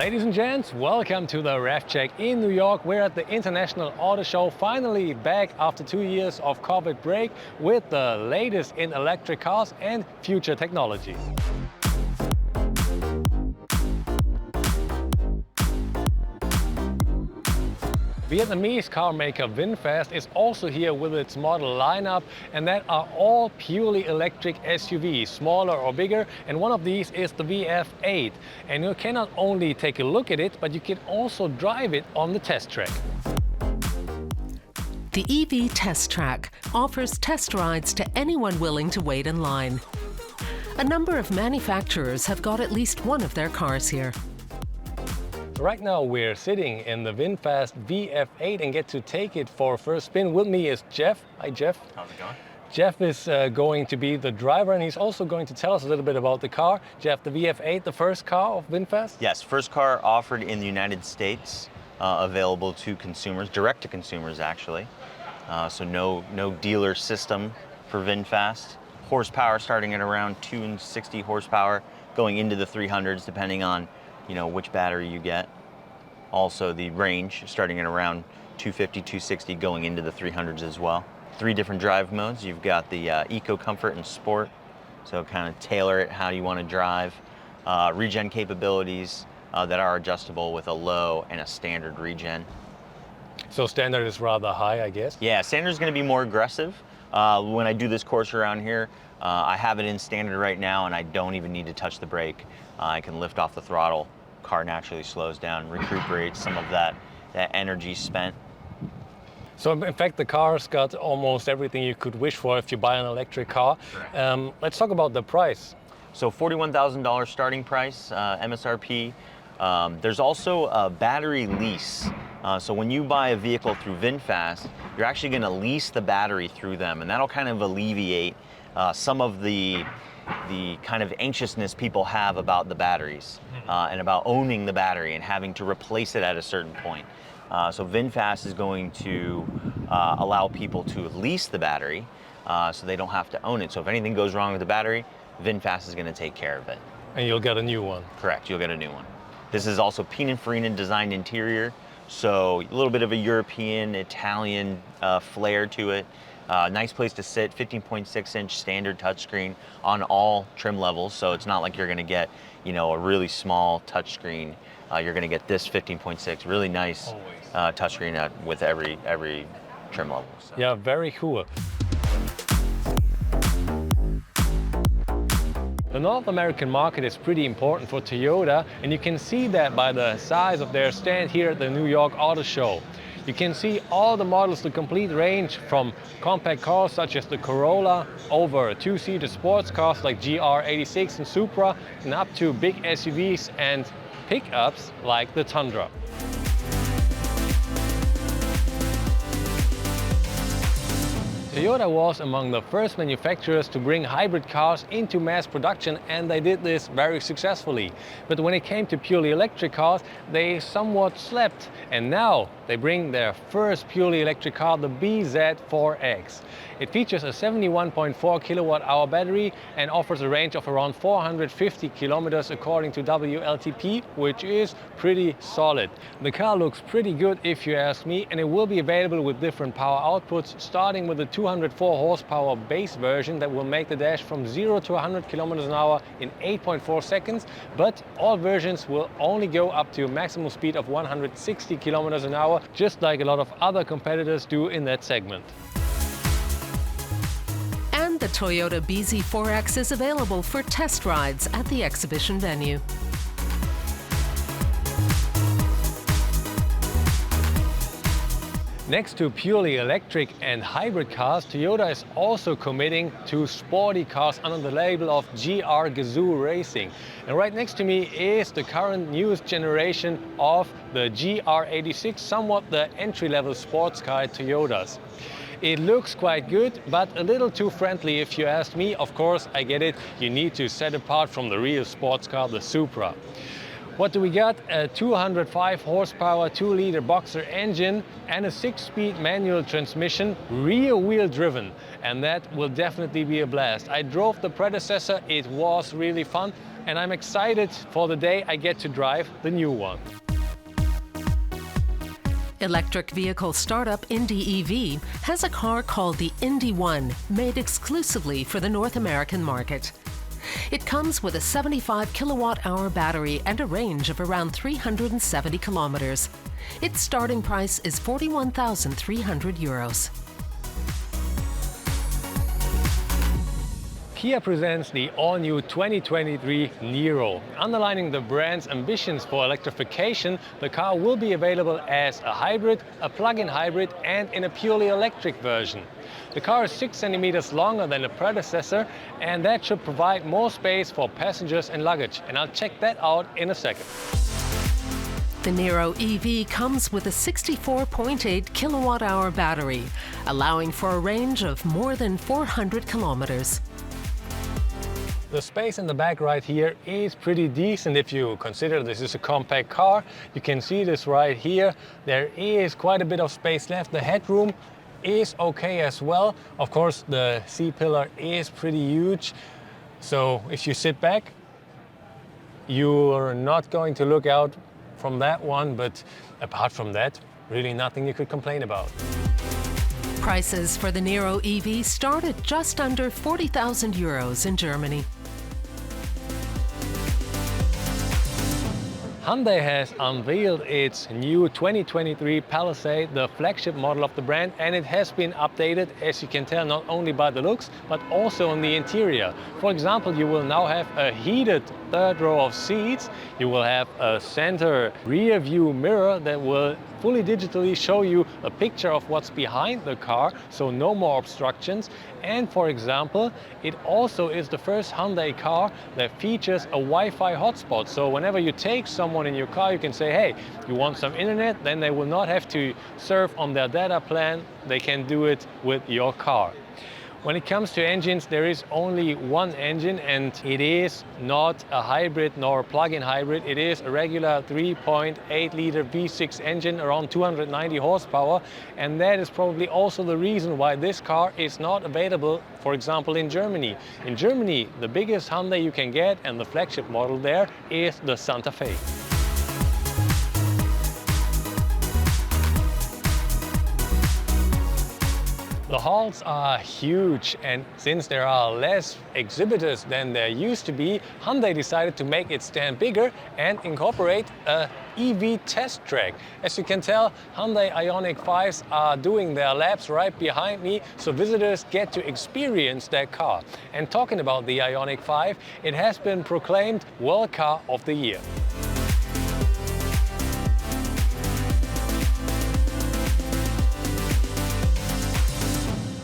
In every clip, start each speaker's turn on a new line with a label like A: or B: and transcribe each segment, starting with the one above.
A: Ladies and gents, welcome to the Rev Check in New York. We're at the International Auto Show, finally back after 2 years of COVID break with the latest in electric cars and future technology. Vietnamese car maker Vinfast is also here with its model lineup, and that are all purely electric SUVs, smaller or bigger, and one of these is the VF8. And you can not only take a look at it, but you can also drive it on the test track.
B: The EV Test Track offers test rides to anyone willing to wait in line. A number of manufacturers have got at least one of their cars here.
A: Right now we're sitting in the Vinfast VF8 and get to take it for a first spin. With me is Jeff. Hi Jeff.
C: How's it going?
A: Jeff is going to be the driver, and he's also going to tell us a little bit about the car. Jeff, the VF8, the first car of Vinfast?
C: Yes, first car offered in the United States, available to consumers, direct to consumers actually. So no dealer system for Vinfast. Horsepower starting at around 260 horsepower, going into the 300s depending on which battery you get. Also the range starting at around 250, 260, going into the 300s as well. 3 different drive modes. You've got the Eco, Comfort, and Sport. So kind of tailor it how you want to drive. Regen capabilities that are adjustable with a low and a standard regen.
A: So standard is rather high, I guess?
C: Yeah, standard is going to be more aggressive. When I do this course around here, I have it in standard right now and I don't even need to touch the brake. I can lift off the throttle, car naturally slows down, recuperates some of that energy spent.
A: So in fact the car's got almost everything you could wish for if you buy an electric car. Let's talk about the price.
C: So $41,000 starting price, MSRP. There's also a battery lease. So when you buy a vehicle through Vinfast, you're actually going to lease the battery through them, and that'll kind of alleviate some of the kind of anxiousness people have about the batteries and about owning the battery and having to replace it at a certain point. So Vinfast is going to allow people to lease the battery so they don't have to own it. So if anything goes wrong with the battery, Vinfast is going to take care of it.
A: And you'll get a new one.
C: Correct, you'll get a new one. This is also Pininfarina designed interior, so a little bit of a European, Italian flair to it. Nice place to sit, 15.6-inch standard touchscreen on all trim levels, so it's not like you're going to get, a really small touchscreen. You're going to get this 15.6, really nice touchscreen with every trim level. So.
A: Yeah, very cool. The North American market is pretty important for Toyota, and you can see that by the size of their stand here at the New York Auto Show. You can see all the models, the complete range, from compact cars such as the Corolla, over 2-seater sports cars like GR86 and Supra, and up to big SUVs and pickups like the Tundra. Toyota was among the first manufacturers to bring hybrid cars into mass production, and they did this very successfully. But when it came to purely electric cars, they somewhat slept, and now they bring their first purely electric car, the bZ4X. It features a 71.4 kilowatt-hour battery and offers a range of around 450 kilometers according to WLTP, which is pretty solid. The car looks pretty good if you ask me, and it will be available with different power outputs, starting with the 204 horsepower base version that will make the dash from 0 to 100 kilometers an hour in 8.4 seconds, but all versions will only go up to a maximum speed of 160 kilometers an hour, just like a lot of other competitors do in that segment.
B: And the Toyota bZ4X is available for test rides at the exhibition venue.
A: Next to purely electric and hybrid cars, Toyota is also committing to sporty cars under the label of GR Gazoo Racing. And right next to me is the current newest generation of the GR86, somewhat the entry-level sports car at Toyotas. It looks quite good, but a little too friendly if you ask me. Of course, I get it, you need to set apart from the real sports car, the Supra. What do we got? A 205 horsepower 2-liter boxer engine and a 6-speed manual transmission, rear-wheel driven. And that will definitely be a blast. I drove the predecessor, it was really fun, and I'm excited for the day I get to drive the new one.
B: Electric vehicle startup INDI EV has a car called the INDI One, made exclusively for the North American market. It comes with a 75 kilowatt-hour battery and a range of around 370 kilometers. Its starting price is €41,300.
A: Kia presents the all-new 2023 Niro. Underlining the brand's ambitions for electrification, the car will be available as a hybrid, a plug-in hybrid, and in a purely electric version. The car is 6 centimeters longer than the predecessor, and that should provide more space for passengers and luggage. And I'll check that out in a second.
B: The Niro EV comes with a 64.8 kilowatt-hour battery, allowing for a range of more than 400 kilometers.
A: The space in the back right here is pretty decent if you consider this is a compact car. You can see this right here. There is quite a bit of space left. The headroom is okay as well. Of course, the C-pillar is pretty huge. So if you sit back, you're not going to look out from that one, but apart from that, really nothing you could complain about.
B: Prices for the Niro EV start at just under €40,000 in Germany.
A: Hyundai has unveiled its new 2023 Palisade, the flagship model of the brand, and it has been updated, as you can tell, not only by the looks, but also on the interior. For example, you will now have a heated third row of seats. You will have a center rear view mirror that will fully digitally show you a picture of what's behind the car, so no more obstructions. And for example, it also is the first Hyundai car that features a Wi-Fi hotspot. So whenever you take someone in your car, you can say, hey, you want some internet? Then they will not have to surf on their data plan. They can do it with your car. When it comes to engines, there is only one engine, and it is not a hybrid nor a plug-in hybrid. It is a regular 3.8-liter V6 engine, around 290 horsepower, and that is probably also the reason why this car is not available, for example, in Germany. In Germany, the biggest Hyundai you can get, and the flagship model there, is the Santa Fe. The halls are huge, and since there are less exhibitors than there used to be, Hyundai decided to make its stand bigger and incorporate a EV test track. As you can tell, Hyundai Ioniq 5s are doing their laps right behind me, so visitors get to experience that car. And talking about the Ioniq 5, it has been proclaimed World Car of the Year.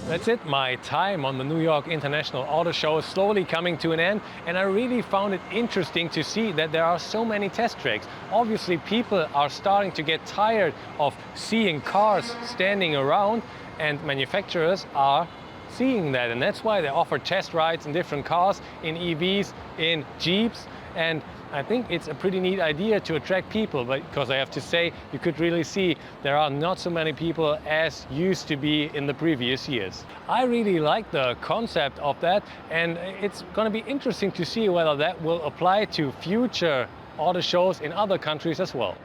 A: That's it, my time on the New York International Auto Show is slowly coming to an end, and I really found it interesting to see that there are so many test tracks. Obviously, people are starting to get tired of seeing cars standing around, and manufacturers are seeing that, and that's why they offer test rides in different cars, in EVs, in Jeeps, and I think it's a pretty neat idea to attract people, because I have to say, you could really see there are not so many people as used to be in the previous years. I really like the concept of that, and it's going to be interesting to see whether that will apply to future auto shows in other countries as well.